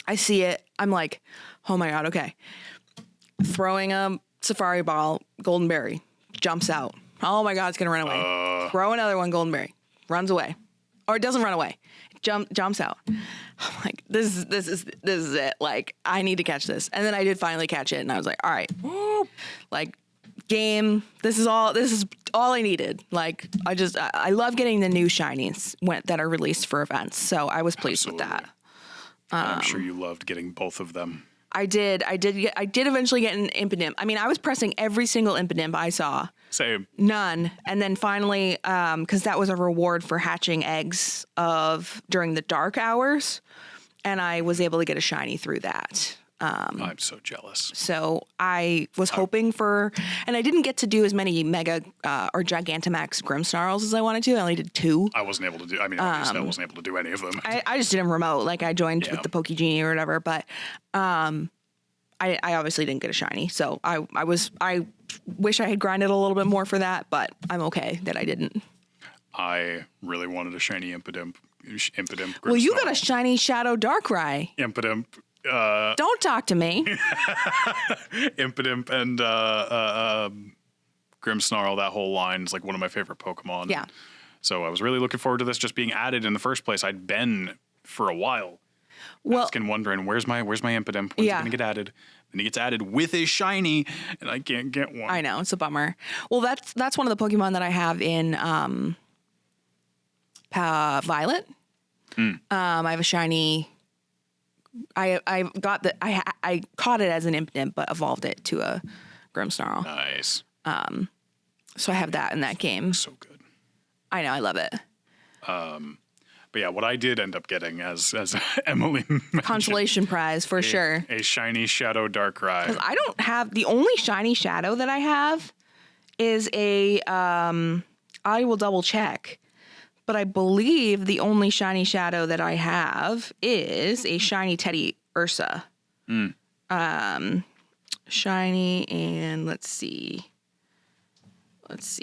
I see it. I'm like, oh my God, okay. Throwing a safari ball, golden berry, jumps out. Oh my God, it's gonna run away. Throw another one, golden berry, runs away. Or it doesn't run away. Jumps out. I'm like, this is it. Like, I need to catch this. And then I did finally catch it, and I was like, all right, like, game. This is all I needed. Like, I love getting the new shinies that are released for events. So I was pleased with that. I'm sure you loved getting both of them. I did eventually get an Impidimp. I mean, I was pressing every single Impidimp I saw. Same. None. And then finally, because that was a reward for hatching eggs during the dark hours, and I was able to get a shiny through that. I'm so jealous. So I was hoping for, and I didn't get to do as many Mega or Gigantamax Grimmsnarls as I wanted to. I only did 2. I wasn't able to do. I mean, obviously, I wasn't able to do any of them. I just did them remote. Like I joined with the Pokegenie or whatever, but I obviously didn't get a shiny. So I wish I had grinded a little bit more for that, but I'm okay that I didn't. I really wanted a shiny Impidimp. Well, you got a shiny Shadow Darkrai. Impidimp. Don't talk to me. Impidimp and Grimmsnarl, that whole line is like one of my favorite Pokemon. Yeah. So I was really looking forward to this just being added in the first place. I'd been for a while asking, wondering, where's my Impidimp? When's it going to get added? Then he gets added with a shiny, and I can't get one. I know, it's a bummer. Well, that's one of the Pokemon that I have in Violet. I have a shiny. I caught it as an Impidimp, but evolved it to a Grimmsnarl. Nice. So I have that in that game. So good. I know, I love it. But yeah, what I did end up getting, as Emily mentioned, Consolation prize for sure. a shiny Shadow Darkrai. I don't have, the only shiny Shadow that I have is a, I will double check, but I believe the only shiny Shadow that I have is a shiny Teddy Ursa. Shiny, and let's see,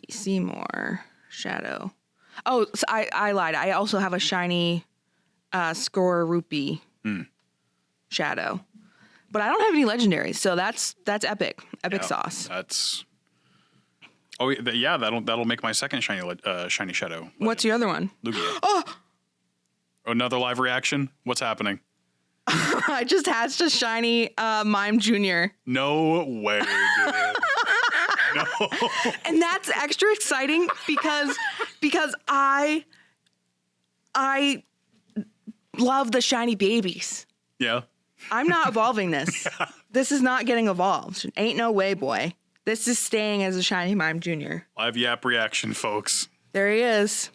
Seymour Shadow. Oh, so I lied. I also have a shiny Skorupi Shadow. But I don't have any legendaries, so that's epic. Epic sauce. That's yeah, that'll make my second shiny Shadow. What's your other one? Lugia. Oh! Another live reaction? What's happening? I just hatched a shiny Mime Jr. No way, dude. No. And that's extra exciting because I love the shiny babies. Yeah. I'm not evolving this. This is not getting evolved. Ain't no way, boy. This is staying as a shiny Mime Jr. Live Yap reaction, folks. There he is.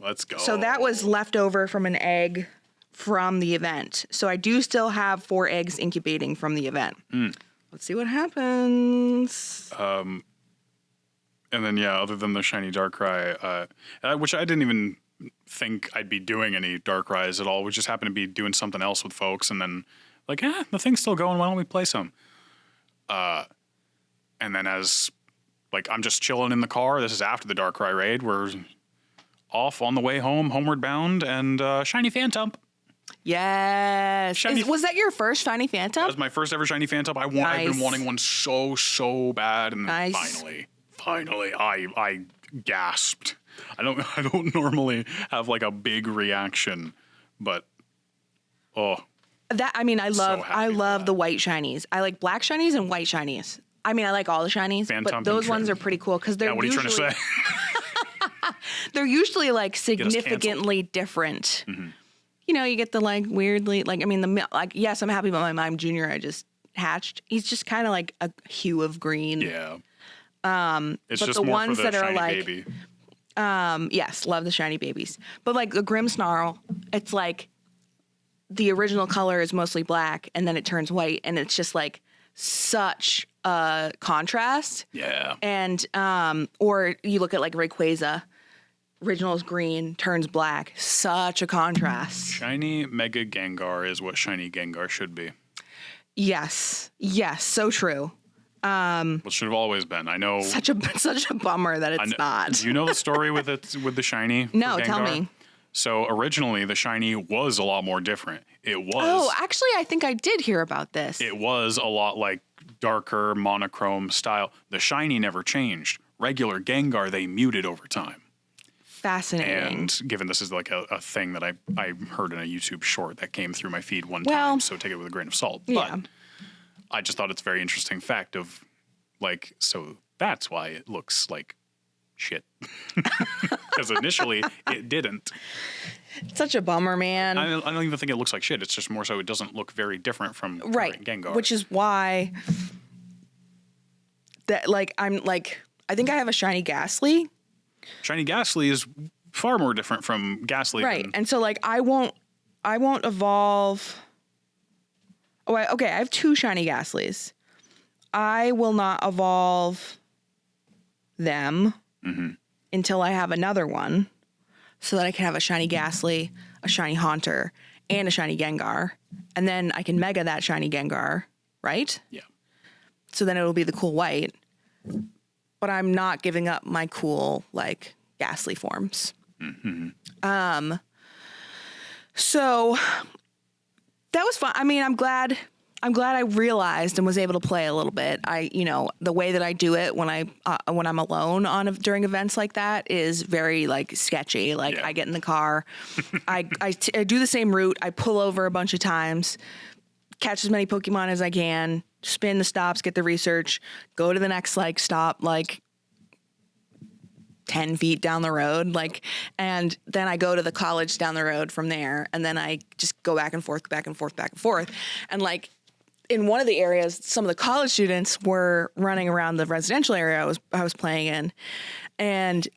Let's go. So that was leftover from an egg from the event. So I do still have 4 eggs incubating from the event. Let's see what happens. And then, yeah, other than the shiny Darkrai, which I didn't even think I'd be doing any Darkrai's at all. We just happened to be doing something else with folks. And then, like, the thing's still going. Why don't we play some? And then as Like, I'm just chilling in the car. This is after the Darkrai raid. We're off on the way home, homeward bound, and shiny Phantom. Yes. Was that your first shiny Phantom? That was my first ever shiny Phantom. I've been wanting one so bad, and then finally, I gasped. I don't normally have like a big reaction, but I love the white shinies. I like black shinies and white shinies. I mean, I like all the shinies, but those ones are pretty cool because they're what are you trying to say? They're usually like significantly different. Mm-hmm. You know, you get the like weirdly yes, I'm happy about my Mime Junior I just hatched. He's just kind of like a hue of green. Yeah. It's but just the more ones for the that are shiny like baby. Yes, love the shiny babies. But like the Grimmsnarl, it's like the original color is mostly black and then it turns white and it's just like such a contrast. Yeah. And or you look at like Rayquaza, original is green, turns black, such a contrast. Shiny Mega Gengar is what shiny Gengar should be. Yes, so true. What should have always been. I know. Such a bummer that it's not. Do you know the story with the shiny? No, tell me. So originally the shiny was a lot more different. It was. Oh, actually, I think I did hear about this. It was a lot like darker monochrome style. The shiny never changed. Regular Gengar they muted over time. Fascinating. And given this is like a thing that I heard in a YouTube short that came through my feed one time, so take it with a grain of salt. Yeah. But I just thought it's a very interesting fact of like, so that's why it looks like shit. Because initially it didn't. Such a bummer, man. I don't even think it looks like shit. It's just more so it doesn't look very different from Gengar. Which is why that I think I have a shiny Ghastly. Shiny Ghastly is far more different from Ghastly. Right. And so like I won't evolve. I have 2 shiny Ghastlys. I will not evolve them until I have another one so that I can have a shiny Ghastly, a shiny Haunter, and a shiny Gengar. And then I can Mega that shiny Gengar, right? Yeah. So then it'll be the cool white. But I'm not giving up my cool, like, Ghastly forms. Mm-hmm. So that was fun. I mean, I'm glad I realized and was able to play a little bit. The way that I do it when I'm alone during events like that is very like sketchy. Like I get in the car, I do the same route. I pull over a bunch of times, catch as many Pokemon as I can, spin the stops, get the research, go to the next like stop, like 10 feet down the road, and then I go to the college down the road from there, and then I just go back and forth. And like in one of the areas, some of the college students were running around the residential area I was playing in, and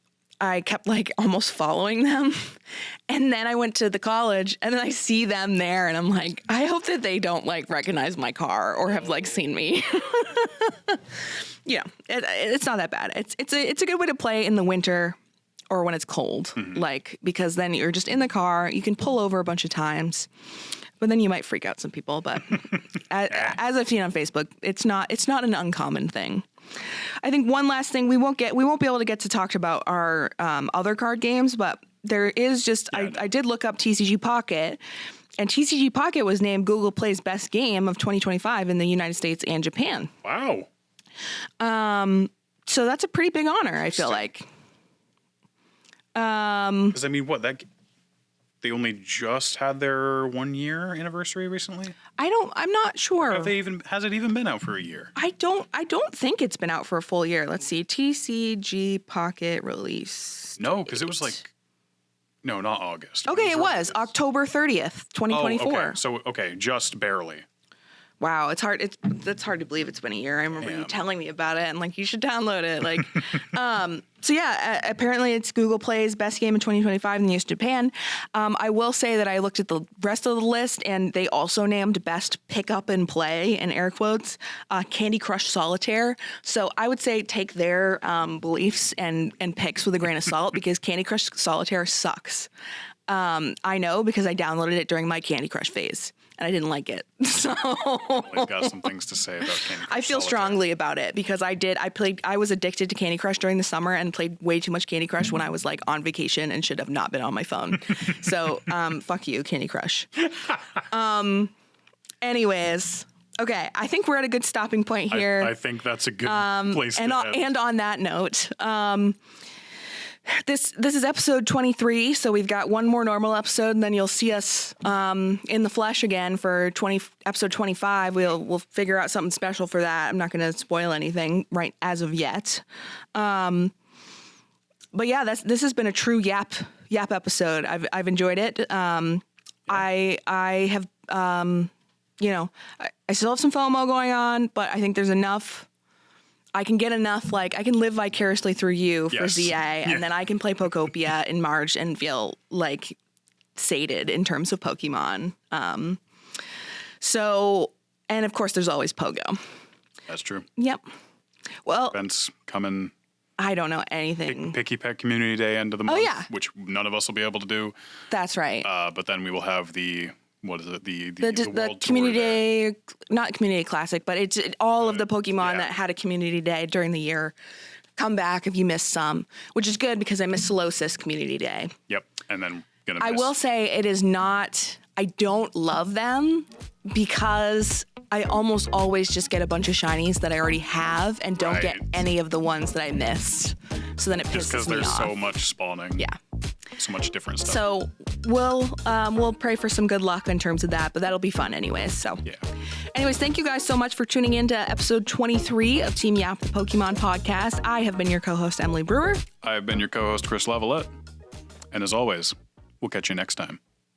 I kept like almost following them. And then I went to the college and then I see them there and I'm like, I hope that they don't like recognize my car or have like seen me. It's not that bad. It's a good way to play in the winter or when it's cold, because then you're just in the car, you can pull over a bunch of times, but then you might freak out some people. But as I've seen on Facebook, it's not an uncommon thing. I think one last thing, we won't be able to get to talk about our other card games, but there is just, I did look up TCG Pocket, and TCG Pocket was named Google Play's best game of 2025 in the United States and Japan. Wow. So that's a pretty big honor, I feel like. Because I mean, they only just had their 1 year anniversary recently? I'm not sure. Has it even been out for a year? I don't think it's been out for a full year. Let's see. TCG Pocket release. No, because it was no, not August. Okay, it was October 30th, 2024. Oh, okay. So, just barely. Wow, it's hard. That's hard to believe it's been a year. I remember you telling me about it, and like you should download it. Like, so yeah, apparently it's Google Play's best game in 2025 in the US Japan. I will say that I looked at the rest of the list, and they also named best pick up and play in air quotes Candy Crush Solitaire. So I would say take their beliefs and picks with a grain of salt because Candy Crush Solitaire sucks. I know because I downloaded it during my Candy Crush phase. and I didn't like it. So I've got some things to say about Candy Crush. I feel Solitaire. strongly about it because I was addicted to Candy Crush during the summer and played way too much Candy Crush when I was like on vacation and should have not been on my phone. So fuck you, Candy Crush. Anyways, okay, I think we're at a good stopping point here. I think that's a good place to and end. And on that note, this is episode 23, so we've got one more normal episode, and then you'll see us in the flesh again for episode 25. We'll figure out something special for that. I'm not going to spoil anything right as of yet. But yeah, this has been a true Yap episode. I've enjoyed it. I have I still have some FOMO going on, but I think there's enough. I can get enough, I can live vicariously through you for ZA, and then I can play Pokopia in March and feel sated in terms of Pokemon. And of course, there's always Pogo. That's true. Yep. Well, Events coming. I don't know anything. Picky Pet Community Day end of the month, yeah. which none of us will be able to do. That's right. But then we will have the World The Tour Community Day, not Community Classic, but it's all of the Pokemon that had a Community Day during the year. Come back if you missed some, which is good because I missed Solosis Community Day. Yep, and then I will say it is not. I don't love them because I almost always just get a bunch of shinies that I already have and don't get any of the ones that I missed. So then it pisses me off. Just because there's so much spawning. Yeah. So much different stuff. So we'll pray for some good luck in terms of that, but that'll be fun anyways. So yeah. Anyways, thank you guys so much for tuning in to episode 23 of Team Yap, the Pokemon Podcast. I have been your co-host, Emily Brewer. I've been your co-host, Chris Laviolette. And as always, we'll catch you next time.